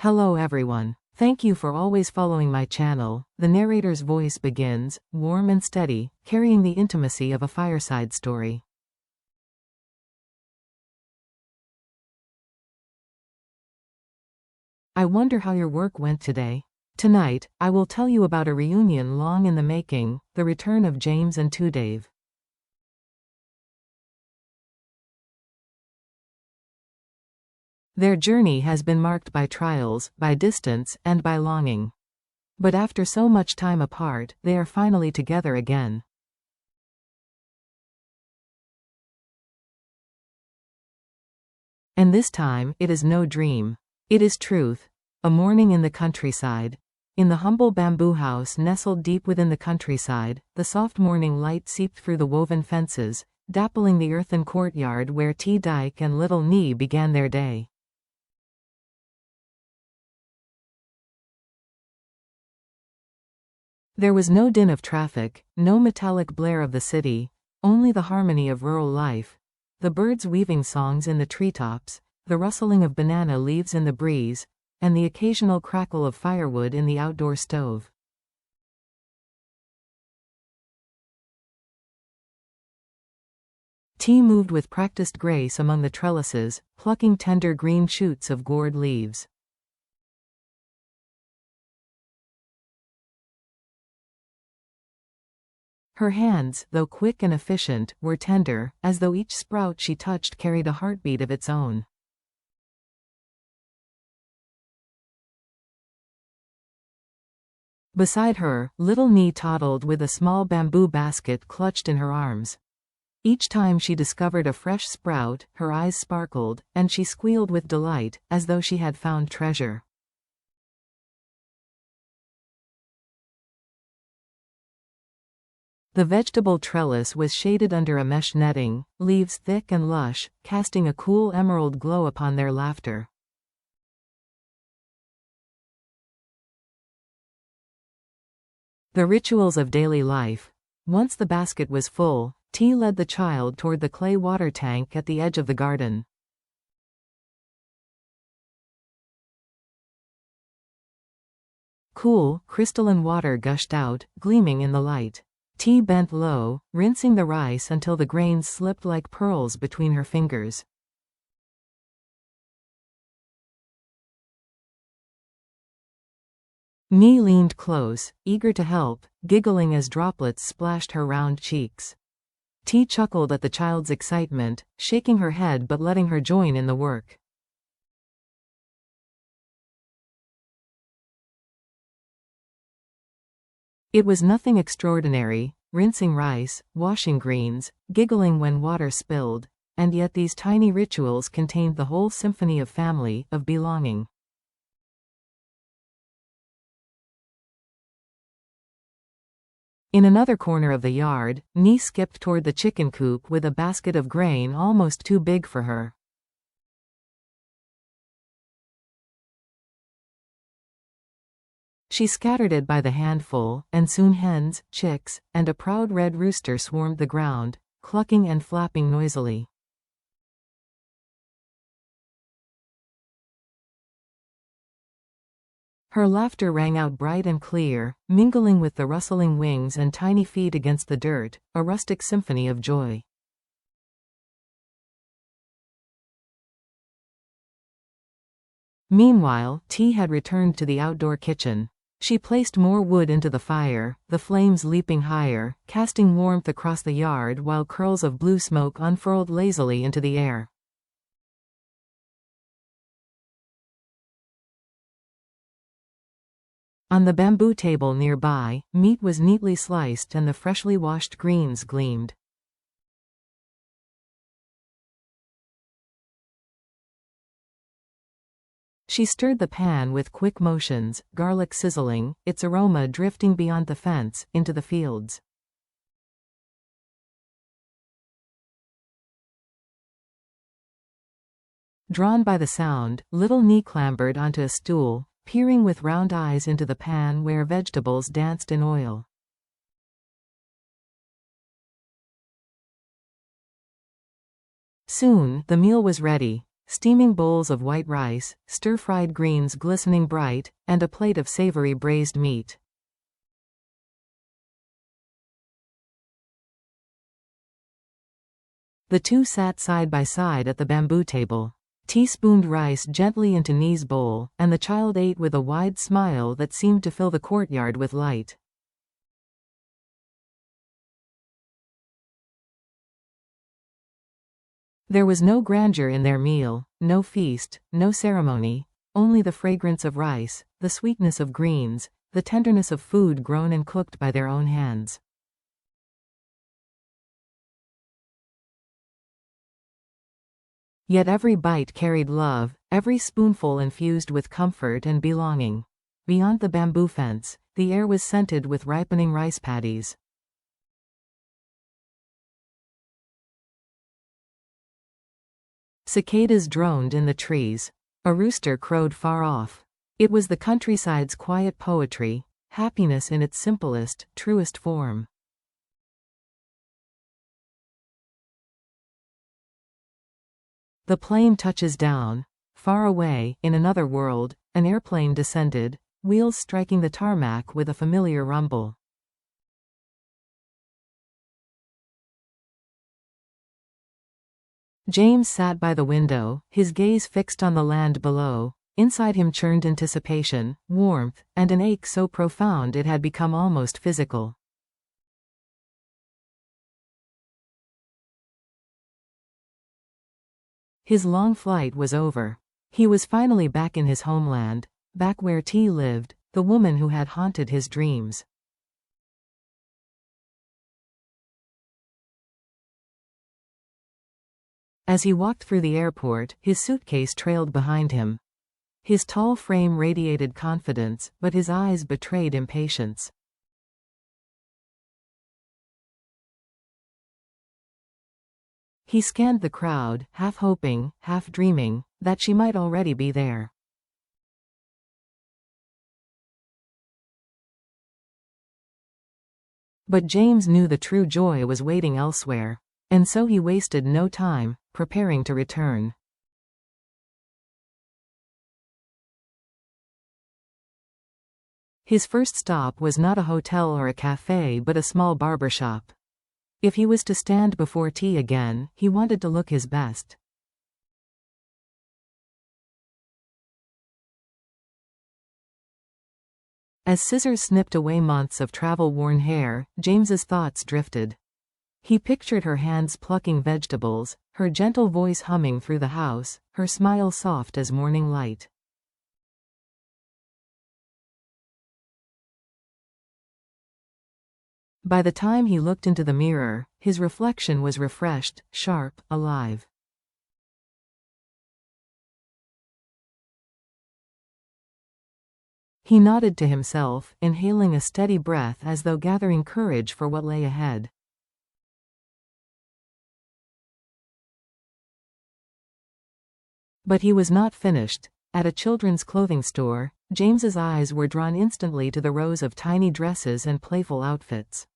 Hello everyone. Thank you for always following my channel. The narrator's voice begins, warm and steady, carrying the intimacy of a fireside story. I wonder how your work went today. Tonight, I will tell you about a reunion long in the making, the return of James and Tudave. Their journey has been marked by trials, by distance, and by longing. But after so much time apart, they are finally together again. And this time, it is no dream. It is truth. A morning in the countryside. In the humble bamboo house nestled deep within the countryside, the soft morning light seeped through the woven fences, dappling the earthen courtyard where T. Dyke and little Nee began their day. There was no din of traffic, no metallic blare of the city, only the harmony of rural life. The birds weaving songs in the treetops, the rustling of banana leaves in the breeze, and the occasional crackle of firewood in the outdoor stove. T moved with practiced grace among the trellises, plucking tender green shoots of gourd leaves. Her hands, though quick and efficient, were tender, as though each sprout she touched carried a heartbeat of its own. Beside her, little Nee toddled with a small bamboo basket clutched in her arms. Each time she discovered a fresh sprout, her eyes sparkled, and she squealed with delight, as though she had found treasure. The vegetable trellis was shaded under a mesh netting, leaves thick and lush, casting a cool emerald glow upon their laughter. The rituals of daily life. Once the basket was full, T led the child toward the clay water tank at the edge of the garden. Cool, crystalline water gushed out, gleaming in the light. T bent low, rinsing the rice until the grains slipped like pearls between her fingers. Nee leaned close, eager to help, giggling as droplets splashed her round cheeks. T chuckled at the child's excitement, shaking her head but letting her join in the work. It was nothing extraordinary, rinsing rice, washing greens, giggling when water spilled, and yet these tiny rituals contained the whole symphony of family, of belonging. In another corner of the yard, Nee skipped toward the chicken coop with a basket of grain almost too big for her. She scattered it by the handful, and soon hens, chicks, and a proud red rooster swarmed the ground, clucking and flapping noisily. Her laughter rang out bright and clear, mingling with the rustling wings and tiny feet against the dirt, a rustic symphony of joy. Meanwhile, T had returned to the outdoor kitchen. She placed more wood into the fire, the flames leaping higher, casting warmth across the yard while curls of blue smoke unfurled lazily into the air. On the bamboo table nearby, meat was neatly sliced and the freshly washed greens gleamed. She stirred the pan with quick motions, garlic sizzling, its aroma drifting beyond the fence, into the fields. Drawn by the sound, little Nee clambered onto a stool, peering with round eyes into the pan where vegetables danced in oil. Soon, the meal was ready. steaming bowls of white rice, stir-fried greens glistening bright, and a plate of savory braised meat. The two sat side by side at the bamboo table. Tea spooned rice gently into Ni's bowl, and the child ate with a wide smile that seemed to fill the courtyard with light. There was no grandeur in their meal, no feast, no ceremony, only the fragrance of rice, the sweetness of greens, the tenderness of food grown and cooked by their own hands. Yet every bite carried love, every spoonful infused with comfort and belonging. Beyond the bamboo fence, the air was scented with ripening rice paddies. Cicadas droned in the trees. A rooster crowed far off. It was the countryside's quiet poetry, happiness in its simplest, truest form. The plane touches down. Far away, in another world, an airplane descended, wheels striking the tarmac with a familiar rumble. James sat by the window, his gaze fixed on the land below. Inside him churned anticipation, warmth, and an ache so profound it had become almost physical. His long flight was over. He was finally back in his homeland, back where T lived, the woman who had haunted his dreams. As he walked through the airport, his suitcase trailed behind him. His tall frame radiated confidence, but his eyes betrayed impatience. He scanned the crowd, half hoping, half dreaming, that she might already be there. But James knew the true joy was waiting elsewhere, and so he wasted no time, preparing to return. His first stop was not a hotel or a cafe but a small barber shop. If he was to stand before T again, he wanted to look his best. As scissors snipped away months of travel-worn hair, James's thoughts drifted. He pictured her hands plucking vegetables, her gentle voice humming through the house, her smile soft as morning light. By the time he looked into the mirror, his reflection was refreshed, sharp, alive. He nodded to himself, inhaling a steady breath as though gathering courage for what lay ahead. But he was not finished. At a children's clothing store, James's eyes were drawn instantly to the rows of tiny dresses and playful outfits.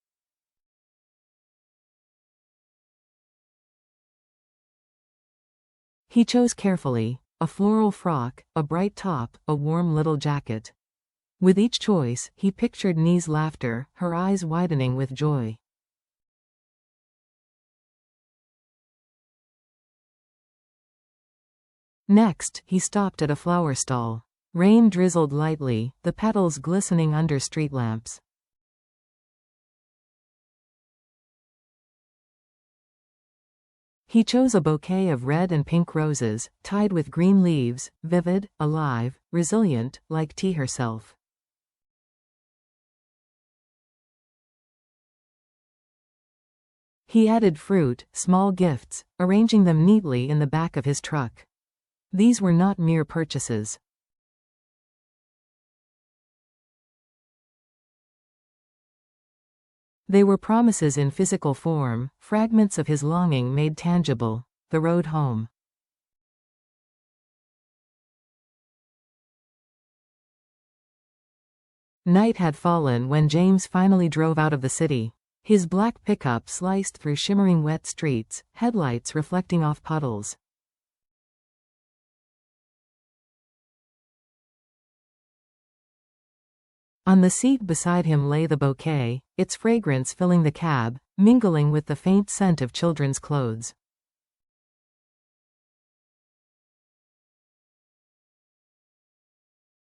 He chose carefully, a floral frock, a bright top, a warm little jacket. With each choice, he pictured Ni's laughter, her eyes widening with joy. Next, he stopped at a flower stall. Rain drizzled lightly, the petals glistening under street lamps. He chose a bouquet of red and pink roses, tied with green leaves, vivid, alive, resilient, like T herself. He added fruit, small gifts, arranging them neatly in the back of his truck. These were not mere purchases. They were promises in physical form, fragments of his longing made tangible, the road home. Night had fallen when James finally drove out of the city. His black pickup sliced through shimmering wet streets, headlights reflecting off puddles. On the seat beside him lay the bouquet, its fragrance filling the cab, mingling with the faint scent of children's clothes.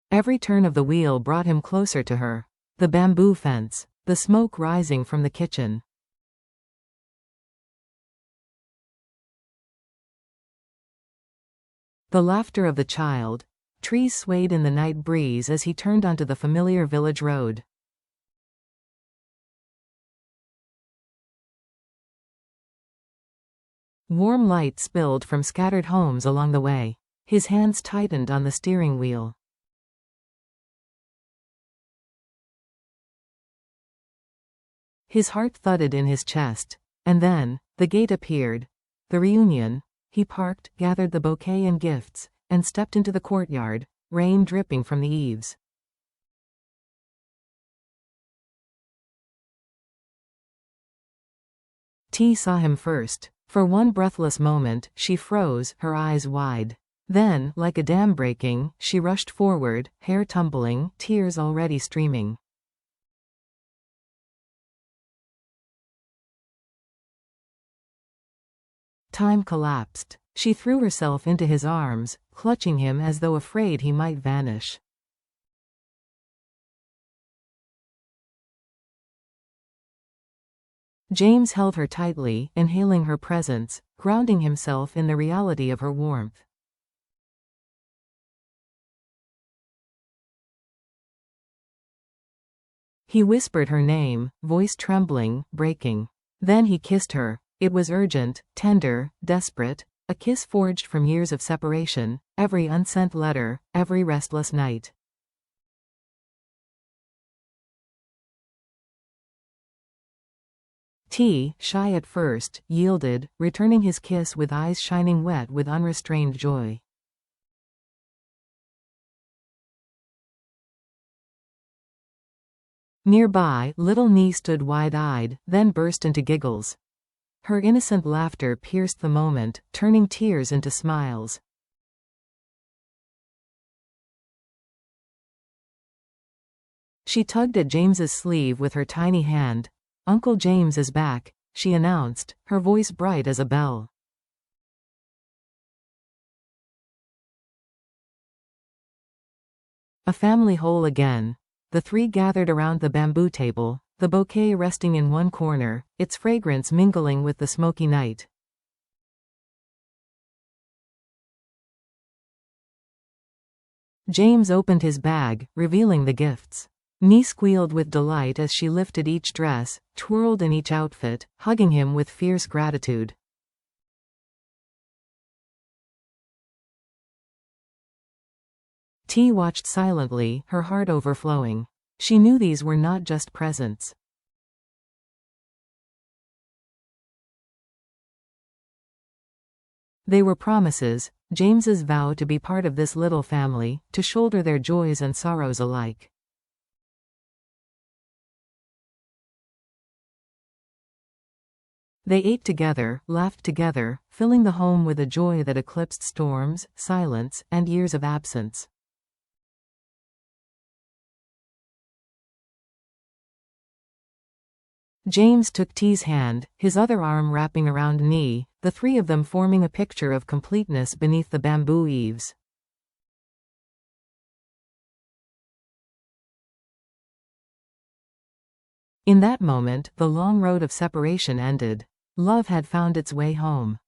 Every turn of the wheel brought him closer to her. The bamboo fence, the smoke rising from the kitchen. The laughter of the child. Trees swayed in the night breeze as he turned onto the familiar village road. Warm light spilled from scattered homes along the way. His hands tightened on the steering wheel. His heart thudded in his chest. And then, the gate appeared. The reunion. He parked, gathered the bouquet and gifts, and stepped into the courtyard, rain dripping from the eaves. T saw him first. For one breathless moment, she froze, her eyes wide. Then, like a dam breaking, she rushed forward, hair tumbling, tears already streaming. Time collapsed. She threw herself into his arms, clutching him as though afraid he might vanish. James held her tightly, inhaling her presence, grounding himself in the reality of her warmth. He whispered her name, voice trembling, breaking. Then he kissed her. It was urgent, tender, desperate, a kiss forged from years of separation, every unsent letter, every restless night. T, shy at first, yielded, returning his kiss with eyes shining wet with unrestrained joy. Nearby, little Nee stood wide-eyed, then burst into giggles. Her innocent laughter pierced the moment, turning tears into smiles. She tugged at James's sleeve with her tiny hand. "Uncle James is back," she announced, her voice bright as a bell. A family whole again. The three gathered around the bamboo table, the bouquet resting in one corner, its fragrance mingling with the smoky night. James opened his bag, revealing the gifts. Nee squealed with delight as she lifted each dress, twirled in each outfit, hugging him with fierce gratitude. T watched silently, her heart overflowing. She knew these were not just presents. They were promises, James's vow to be part of this little family, to shoulder their joys and sorrows alike. They ate together, laughed together, filling the home with a joy that eclipsed storms, silence, and years of absence. James took T's hand, his other arm wrapping around Nee, the three of them forming a picture of completeness beneath the bamboo eaves. In that moment, the long road of separation ended. Love had found its way home.